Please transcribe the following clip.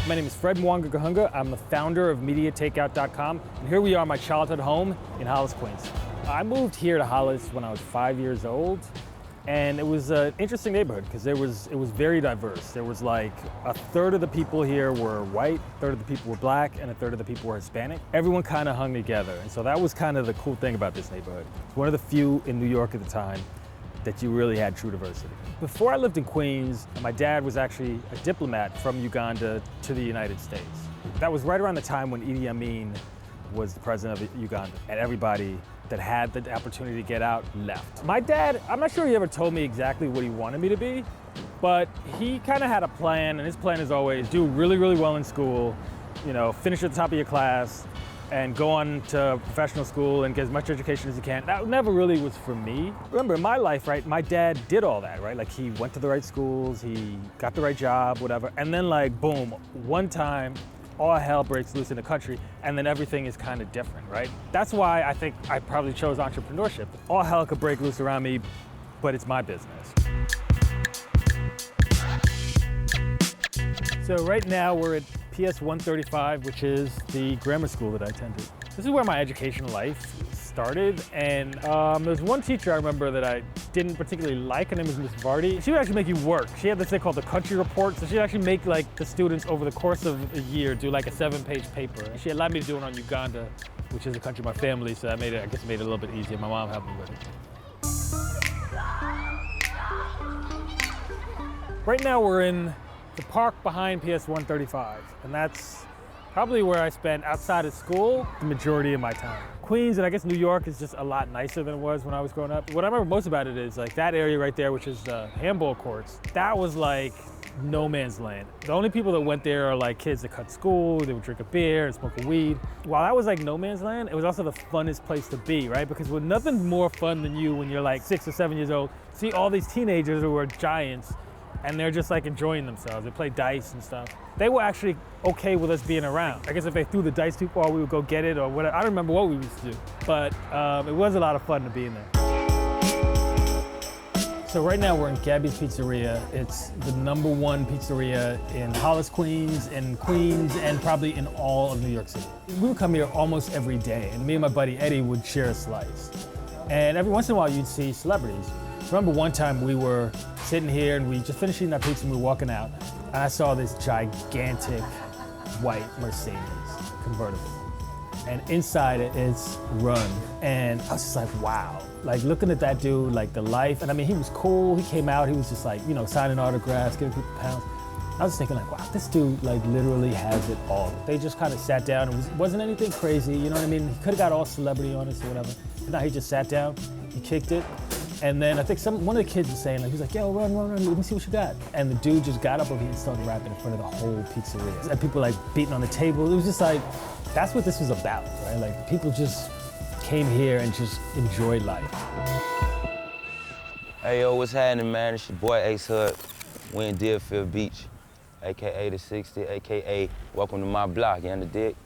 My name is Mwangaguhunga. I'm the founder of MediaTakeout.com, and here we are, my childhood home in Hollis, Queens. I moved here to Hollis when I was 5 years old, and it was an interesting neighborhood because it was very diverse. There was like a third of the people here were white, a third of the people were black, and a third of the people were Hispanic. Everyone kind of hung together, and so that was kind of the cool thing about this neighborhood. It's one of the few in New York at the time that you really had true diversity. Before I lived in Queens, my dad was actually a diplomat from Uganda to the United States. That was right around the time when Idi Amin was the president of Uganda, and everybody that had the opportunity to get out left. My dad, I'm not sure he ever told me exactly what he wanted me to be, but he kind of had a plan, and his plan is always do really, really well in school, you know, finish at the top of your class, and go on to professional school and get as much education as you can. That never really was for me. Remember, in my life, right, my dad did all that, right? Like, he went to the right schools, he got the right job, whatever, and then, like, boom, one time, all hell breaks loose in the country, and then everything is kind of different, right? That's why I think I probably chose entrepreneurship. All hell could break loose around me, but it's my business. So right now we're at PS 135, which is the grammar school that I attended. This is where my education life started, and there's one teacher I remember that I didn't particularly like. Her name was Miss Vardy. She would actually make you work. She had this thing called the country report, so she'd actually make like the students over the course of a year do like a 7-page paper. She allowed me to do it on Uganda, which is a country of my family, so that made it, I guess, made it a little bit easier. My mom helped me with it. Right now we're in the park behind PS 135, and that's probably where I spent, outside of school, the majority of my time. Queens and I guess New York is just a lot nicer than it was when I was growing up. What I remember most about it is like that area right there, which is the handball courts. That was like no man's land. The only people that went there are like kids that cut school, they would drink a beer and smoke a weed. While that was like no man's land, it was also the funnest place to be, right? Because with nothing more fun than you when you're like 6 or 7 years old, see all these teenagers who are giants, and they're just like enjoying themselves. They play dice and stuff. They were actually okay with us being around. I guess if they threw the dice too far, we would go get it or whatever. I don't remember what we used to do, but it was a lot of fun to be in there. So right now we're in Gabby's Pizzeria. It's the #1 pizzeria in Hollis, Queens, and probably in all of New York City. We would come here almost every day, and me and my buddy Eddie would share a slice. And every once in a while you'd see celebrities. So remember one time we were sitting here and we just finished eating our pizza and we were walking out, and I saw this gigantic white Mercedes convertible. And inside it, it's run. And I was just like, wow. Like looking at that dude, like the life. And I mean, he was cool. He came out, he was just like, you know, signing autographs, giving people pounds. I was thinking like, wow, this dude like literally has it all. They just kind of sat down. It wasn't anything crazy, you know what I mean? He could have got all celebrity on us or whatever. But no, he just sat down, he kicked it. And then I think one of the kids was saying, like, he was like, yo, run, let me see what you got. And the dude just got up over here and started rapping in front of the whole pizzeria. And people like beating on the table. It was just like, that's what this was about, right? Like people just came here and just enjoyed life. Hey, yo, what's happening, man? It's your boy Ace Hood. We in Deerfield Beach, AKA the 60, AKA welcome to my block, you under dig?